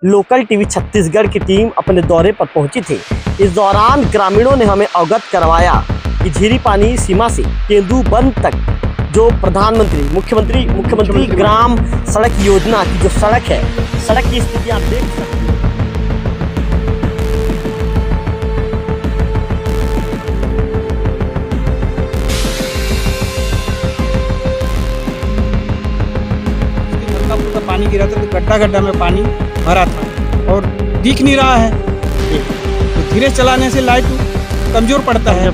Local TV Chhattisgarh की team अपने दौरे पर पहुंची थी। इस दौरान ग्रामीणों ने हमें अवगत करवाया कि झीरी पानी सीमा से तेंदुबंद तक जो प्रधानमंत्री मुख्यमंत्री ग्राम सड़क योजना की जो सड़क है, सड़क की स्थिति आप देख सकते हैं। पानी गिरा था तो गड्ढा गड्ढा में पानी भरा था और दिख नहीं रहा है। तो धीरे चलाने से लाइट कमजोर पड़ता है।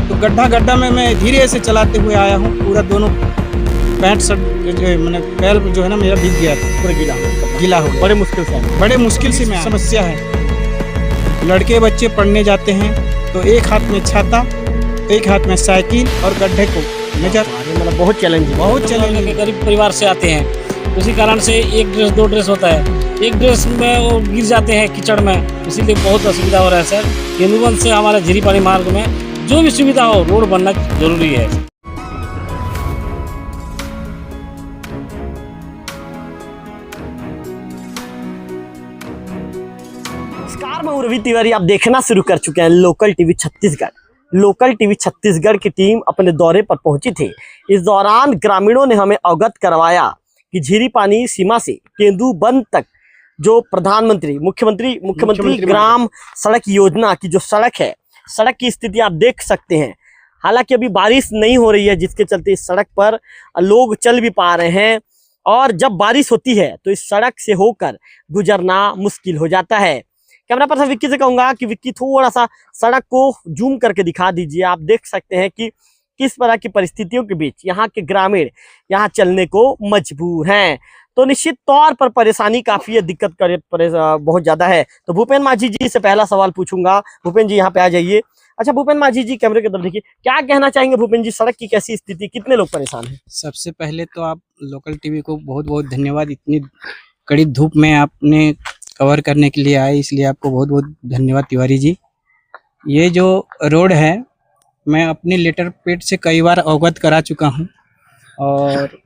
तो गड्ढा गड्ढा में मैं धीरे से चलाते हुए आया हूँ। पूरा दोनों पैंट शर्ट मैंने पैर जो है ना मेरा भीग गया था, पूरा गीला हो गया। बड़े मुश्किल से मैं समस्या है। लड़के बच्चे पढ़ने जाते हैं तो एक हाथ में छाता, एक हाथ में साइकिल और गड्ढे को नजर। मतलब बहुत चैलेंजिंग। गरीब परिवार से आते हैं, उसी कारण से एक ड्रेस दो ड्रेस होता है, एक ड्रेस में वो गिर जाते हैं कीचड़ में, इसीलिए बहुत असुविधा हो रहा है सर। तेंदुबंद से हमारे झीरी पानी मार्ग में जो भी सुविधा हो, रोड बनना जरूरी है। नमस्कार, मैं रवि तिवारी। आप देखना शुरू कर चुके हैं local TV Chhattisgarh. Local TV Chhattisgarh की टीम अपने दौरे पर पहुंची थी। इस दौरान ग्रामीणों ने हमें अवगत करवाया कि झीरी पानी सीमा से तेंदुबंद तक जो प्रधानमंत्री मुख्यमंत्री ग्राम सड़क योजना की जो सड़क है, सड़क की स्थिति आप देख सकते हैं। हालांकि अभी बारिश नहीं हो रही है, जिसके चलते इस सड़क पर लोग चल भी पा रहे हैं, और जब बारिश होती है तो इस सड़क से होकर गुजरना मुश्किल हो जाता है। कैमरा पर्सन विक्की से कहूंगा कि विक्की थोड़ा सा सड़क को जूम करके दिखा दीजिए। आप देख सकते हैं कि किस तरह की परिस्थितियों के बीच यहाँ के ग्रामीण यहाँ चलने को मजबूर हैं। तो निश्चित तौर पर परेशानी काफी है, दिक्कत बहुत ज्यादा है। तो भूपेन माझी जी से पहला सवाल पूछूंगा। भूपेन जी यहाँ पे आ जाइए। अच्छा भूपेन माझी जी, कैमरे की तरफ देखिए, क्या कहना चाहेंगे भूपेन जी, सड़क की कैसी स्थिति, कितने लोग परेशान हैं? सबसे पहले तो आप लोकल टीवी को बहुत बहुत धन्यवाद। इतनी कड़ी धूप में आपने कवर करने के लिए आए, इसलिए आपको बहुत बहुत धन्यवाद तिवारी जी। ये जो रोड है, मैं अपनी लेटर पैड से कई बार अवगत करा चुका हूँ और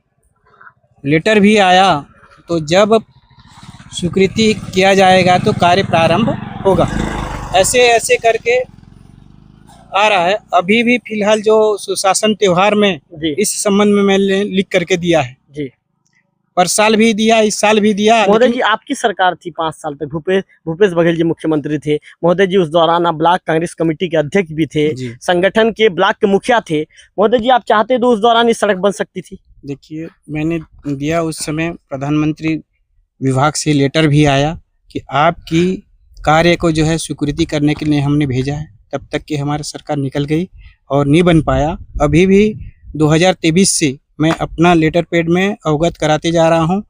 लेटर भी आया। तो जब स्वीकृति किया जाएगा तो कार्य प्रारंभ होगा, ऐसे ऐसे करके आ रहा है। अभी भी फिलहाल जो सुशासन त्योहार में इस संबंध में मैंने लिख करके दिया है जी, पर साल भी दिया, इस साल भी दिया। महोदय जी, आपकी सरकार थी 5 साल तक, भूपेश बघेल जी मुख्यमंत्री थे। महोदय जी उस दौरान आप ब्लॉक कांग्रेस कमेटी के अध्यक्ष भी थे, संगठन के ब्लॉक के मुखिया थे। महोदय जी, आप चाहते तो उस दौरान इस सड़क बन सकती थी। देखिए, मैंने दिया उस समय, प्रधानमंत्री विभाग से लेटर भी आया कि आपकी कार्य को जो है स्वीकृति करने के लिए हमने भेजा है। तब तक कि हमारी सरकार निकल गई और नहीं बन पाया। अभी भी 2023 से मैं अपना लेटर पैड में अवगत कराते जा रहा हूं।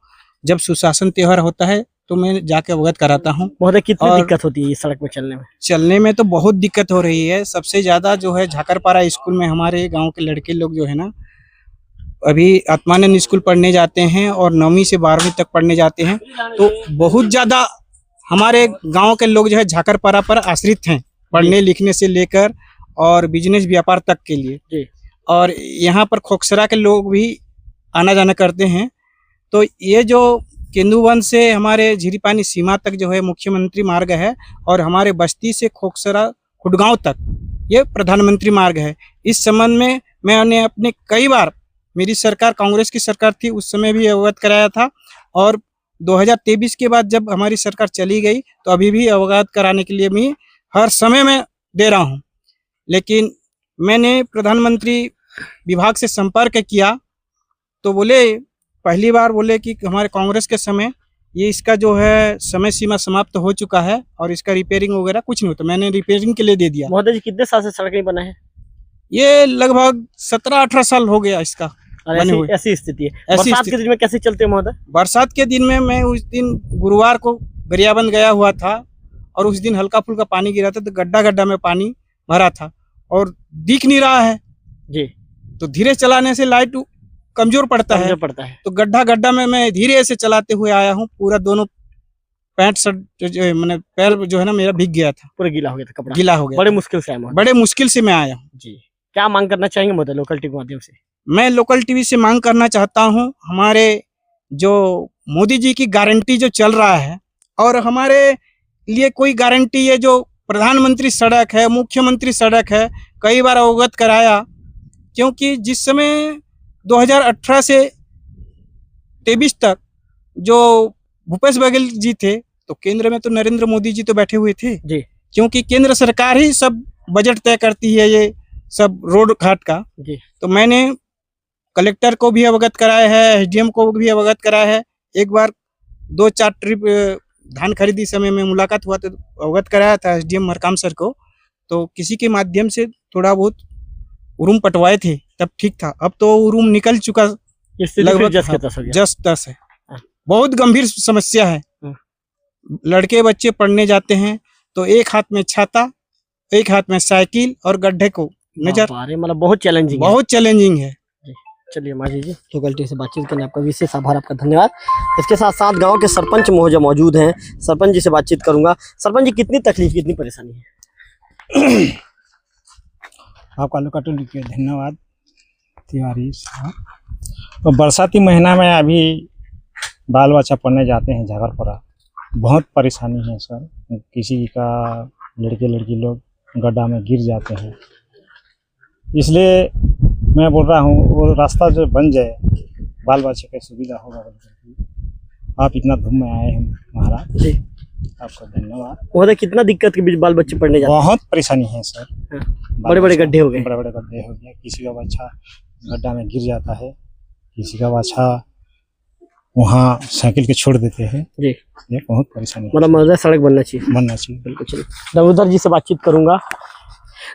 जब सुशासन त्योहार होता है तो मैं जाके अवगत कराता हूं। महोदय, कितनी दिक्कत होती है इस सड़क में चलने में? चलने में तो बहुत दिक्कत हो रही है। सबसे ज्यादा जो है झाकरपारा स्कूल में हमारे गांव के लड़के लोग जो है ना, अभी आत्मानंद स्कूल पढ़ने जाते हैं और 9वीं से 12वीं तक पढ़ने जाते हैं। तो बहुत ज्यादा हमारे गाँव के लोग जो है झाकरपारा पर आश्रित हैं, पढ़ने लिखने से लेकर और बिजनेस व्यापार तक के लिए। और यहाँ पर खोखसरा के लोग भी आना जाना करते हैं। तो ये जो तेंदुबंद से हमारे झीरी पानी सीमा तक जो है मुख्यमंत्री मार्ग है, और हमारे बस्ती से खोखसरा खुडगांव तक ये प्रधानमंत्री मार्ग है। इस संबंध में मैंने अपने कई बार, मेरी सरकार कांग्रेस की सरकार थी, उस समय भी अवगत कराया था, और 2023 के बाद जब हमारी सरकार चली गई तो अभी भी अवगत कराने के लिए मैं हर समय में दे रहा हूँ। लेकिन मैंने प्रधानमंत्री विभाग से संपर्क किया तो बोले, पहली बार बोले कि हमारे कांग्रेस के समय ये इसका जो है समय सीमा समाप्त हो चुका है और इसका रिपेयरिंग वगैरह कुछ नहीं होता। मैंने रिपेयरिंग के लिए दे दिया। महोदय जी, कितने साल से सड़क नहीं बना है? ये लगभग 17-18 साल हो गया इसका बने हुए। ऐसी स्थिति है। बरसात के दिन में कैसे चलते हैं महोदय? बरसात के दिन में मैं उस दिन गुरुवार को गरियाबंद गया हुआ था और उस दिन हल्का फुल्का पानी गिरा था, तो गड्ढा गड्ढा में पानी भरा था और दिख नहीं रहा है जी। तो धीरे चलाने से लाइट कमजोर पड़ता है। तो गड्ढा गड्ढा में मैं धीरे से चलाते हुए आया हूँ। पूरा दोनों पैंट शर्ट मैंने पैर जो है ना मेरा भीग गया था, पूरा गीला हो गया था, कपड़ा गीला हो गया। बड़े मुश्किल से मैं आया हूँ जी। क्या मांग करना चाहेंगे महोदय लोकल टीवी माध्यम से? मैं लोकल टीवी से मांग करना चाहता हूँ, हमारे जो मोदी जी की गारंटी जो चल रहा है और हमारे लिए कोई गारंटी है जो प्रधानमंत्री सड़क है, मुख्यमंत्री सड़क है, कई बार अवगत कराया। क्योंकि जिस समय 2018 से 23 तक जो भूपेश बघेल जी थे, तो केंद्र में तो नरेंद्र मोदी जी तो बैठे हुए थे जी। क्योंकि केंद्र सरकार ही सब बजट तय करती है, ये सब रोड घाट का जी। तो मैंने कलेक्टर को भी अवगत कराया है, एसडीएम को भी अवगत कराया है। एक बार 2-4 ट्रिप धान खरीदी समय में मुलाकात हुआ तो अवगत कराया था एसडीएम मरकाम सर को, तो किसी के माध्यम से थोड़ा बहुत उरूम पटवाए थे, तब ठीक था। अब तो उरूम निकल चुका, लगभग जस तस है। बहुत गंभीर समस्या है। लड़के बच्चे पढ़ने जाते हैं तो एक हाथ में छाता, एक हाथ में साइकिल और गड्ढे को नजर, मतलब बहुत चैलेंजिंग है। चलिए माजी जी, लोकल टीवी से बातचीत करने आपका विशेष आभार, आपका धन्यवाद। इसके साथ साथ गांव के सरपंच महोदय मौजूद हैं, सरपंच जी से बातचीत करूंगा। सरपंच जी, कितनी तकलीफ, कितनी परेशानी है? आपका लोकल टीवी के धन्यवाद तिवारी साहब। तो बरसाती महीना में अभी बाल बच्चा पढ़ने जाते हैं झगड़पड़ा, बहुत परेशानी है सर। किसी का लड़के लड़की लोग गड्ढा में गिर जाते हैं, इसलिए मैं बोल रहा हूँ वो रास्ता जो बन जाए, बाल बच्चे की सुविधा होगा। आप इतना धूम में आए हैं महाराज जी, आपका धन्यवाद। महोदय, कितना दिक्कत के बीच बाल बच्चे पढ़ने जाते हैं? बहुत परेशानी है सर। बड़े बड़े गड्ढे हो गए, बड़े गड्ढे हो गए। किसी का बच्चा गड्ढा में गिर जाता है, किसी का बच्चा वहाँ साइकिल के छोड़ देते हैं जी। ये बहुत परेशानी, मतलब सड़क बनना चाहिए। बिल्कुल। चलिए नमरूधर जी से बातचीत करूंगा।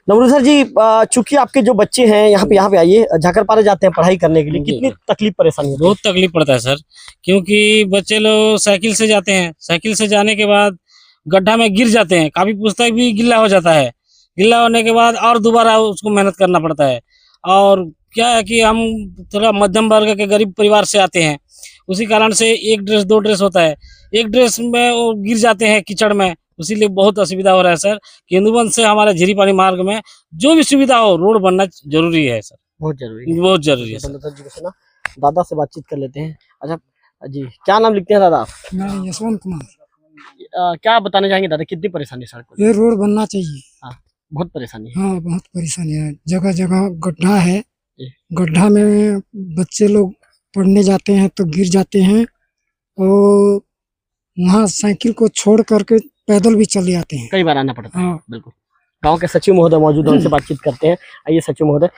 नमरूधर जी, चूंकि आपके जो बच्चे हैं यहाँ पे आइए, झाकरपारा जाते हैं पढ़ाई करने के लिए, कितनी तकलीफ परेशानी है? बहुत तकलीफ पड़ता है सर, क्योंकि बच्चे लोग साइकिल से जाते हैं, साइकिल से जाने के बाद गड्ढा में गिर जाते हैं, काफी पुस्तक भी गिल्ला हो जाता है। गिल्ला होने के बाद और दोबारा उसको मेहनत करना पड़ता है। और क्या है कि हम थोड़ा मध्यम वर्ग के गरीब परिवार से आते हैं, उसी कारण से एक ड्रेस 2 ड्रेस होता है, एक ड्रेस में वो गिर जाते हैं कीचड़ में, उसीलिए बहुत असुविधा हो रहा है सर। केंदुबंद से हमारे झीरी पानी मार्ग में जो भी सुविधा हो, रोड बनना जरूरी है सर, बहुत जरूरी है सर। जी को सुना, दादा से बातचीत कर लेते हैं। अच्छा जी, क्या नाम लिखते हैं दादा? मैं यशवंत कुमार। क्या बताना चाहेंगे दादा, कितनी परेशानी सड़क को? ये रोड बनना चाहिए। हाँ, बहुत परेशानी है। हाँ, बहुत परेशानी है। जगह जगह गड्ढा है, गड्ढा में बच्चे लोग पढ़ने जाते हैं तो गिर जाते हैं, और वहाँ साइकिल को छोड़ करके पैदल भी चले जाते हैं, कई बार आना पड़ता है। हाँ। बिल्कुल। गांव के सचिव महोदय मौजूद हैं, उनसे बातचीत करते हैं। आइए सचिव महोदय,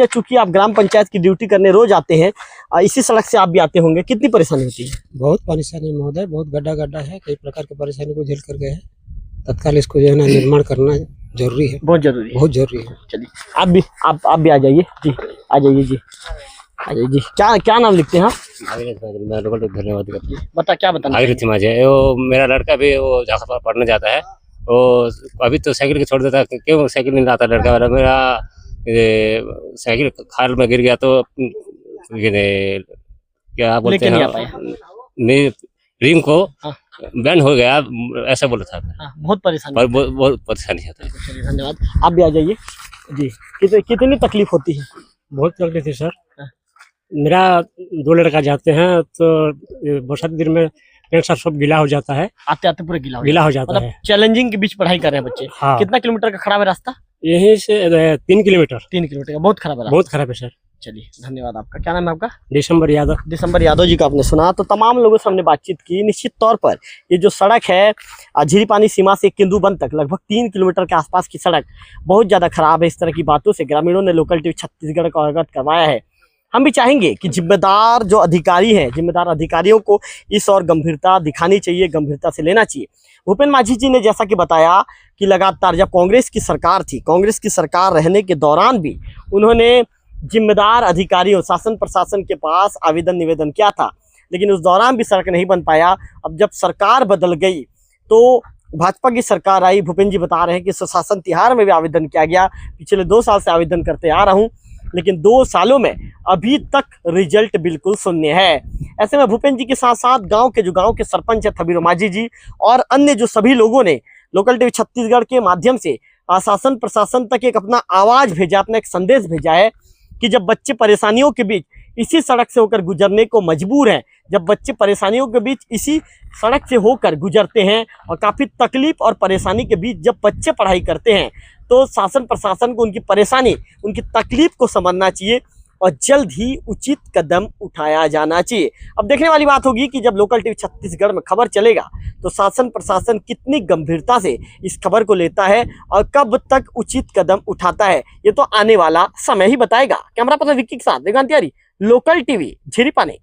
चूंकि आप ग्राम पंचायत की ड्यूटी करने रोज आते हैं, इसी सड़क से आप भी आते होंगे, कितनी परेशानी होती है? बहुत परेशानी महोदय, बहुत गड्ढा है, कई प्रकार की परेशानी को झेल कर गए हैं। तत्काल इसको जो है ना निर्माण करना जरूरी है, बहुत जरूरी है। चलिए आप भी आ जाइए जी, आ जाइए जी। क्या नाम लिखते हैं आप? धन्यवाद करती हूँ। बता, क्या बताना? वो मेरा लड़का भी वो झाकरपारा पढ़ने जाता है, वो अभी तो साइकिल के छोड़ देता है। क्यों साइकिल नहीं लाता लड़का वाला? मेरा साइकिल खाल में गिर गया तो क्या बोलते हैं, नहीं रिंग को बैंड हो गया, ऐसा बोला था। बहुत परेशानी, बहुत परेशानी होता है। धन्यवाद। आप भी आ जाइए जी। कितनी तकलीफ होती है? बहुत तकलीफ है सर। मेरा 2 लड़का जाते हैं तो बरसात दिन में पेंट शर्ट सब गीला हो जाता है, आते आते पूरा गीला हो जाता है। चैलेंजिंग के बीच पढ़ाई कर रहे हैं बच्चे। हाँ। कितना किलोमीटर का खराब है रास्ता? यहीं से 3 किलोमीटर का बहुत खराब है। बहुत खराब है सर। चलिए धन्यवाद। आपका क्या नाम है? आपका? दिसंबर यादव जी का आपने सुना। तो तमाम लोगों से हमने बातचीत की। निश्चित तौर पर ये जो सड़क है झीरी पानी सीमा से केंदुबंद तक लगभग 3 किलोमीटर के आसपास की सड़क बहुत ज़्यादा खराब है। इस तरह की बातों से ग्रामीणों ने लोकल टीवी छत्तीसगढ़ को अवगत करवाया है। हम भी चाहेंगे कि जिम्मेदार जो अधिकारी हैं, जिम्मेदार अधिकारियों को इस और गंभीरता दिखानी चाहिए, गंभीरता से लेना चाहिए। भूपेन माझी जी ने जैसा कि बताया कि लगातार जब कांग्रेस की सरकार थी, कांग्रेस की सरकार रहने के दौरान भी उन्होंने जिम्मेदार अधिकारियों, शासन प्रशासन के पास आवेदन निवेदन किया था, लेकिन उस दौरान भी सड़क नहीं बन पाया। अब जब सरकार बदल गई तो भाजपा की सरकार आई, भूपेन जी बता रहे हैं कि सुशासन तिहार में भी आवेदन किया गया। पिछले 2 साल से आवेदन करते आ रहा हूँ, लेकिन 2 सालों में अभी तक रिजल्ट बिल्कुल शून्य है। ऐसे में भूपेन जी के साथ साथ गांव के सरपंच है थबीरो माझी जी और अन्य जो सभी लोगों ने लोकल टीवी छत्तीसगढ़ के माध्यम से शासन प्रशासन तक एक अपना आवाज भेजा, अपना एक संदेश भेजा है कि जब बच्चे परेशानियों के बीच इसी सड़क से होकर गुजरने को मजबूर हैं। जब बच्चे परेशानियों के बीच इसी सड़क से होकर गुजरते हैं और काफ़ी तकलीफ और परेशानी के बीच जब बच्चे पढ़ाई करते हैं, तो शासन प्रशासन को उनकी परेशानी, उनकी तकलीफ को समझना चाहिए और जल्द ही उचित कदम उठाया जाना चाहिए। अब देखने वाली बात होगी कि जब लोकल टीवी छत्तीसगढ़ में खबर चलेगा तो शासन प्रशासन कितनी गंभीरता से इस खबर को लेता है और कब तक उचित कदम उठाता है, ये तो आने वाला समय ही बताएगा। कैमरा पर्सन विक्की के साथ वेगांत तिवारी, लोकल टीवी झिरीपानी।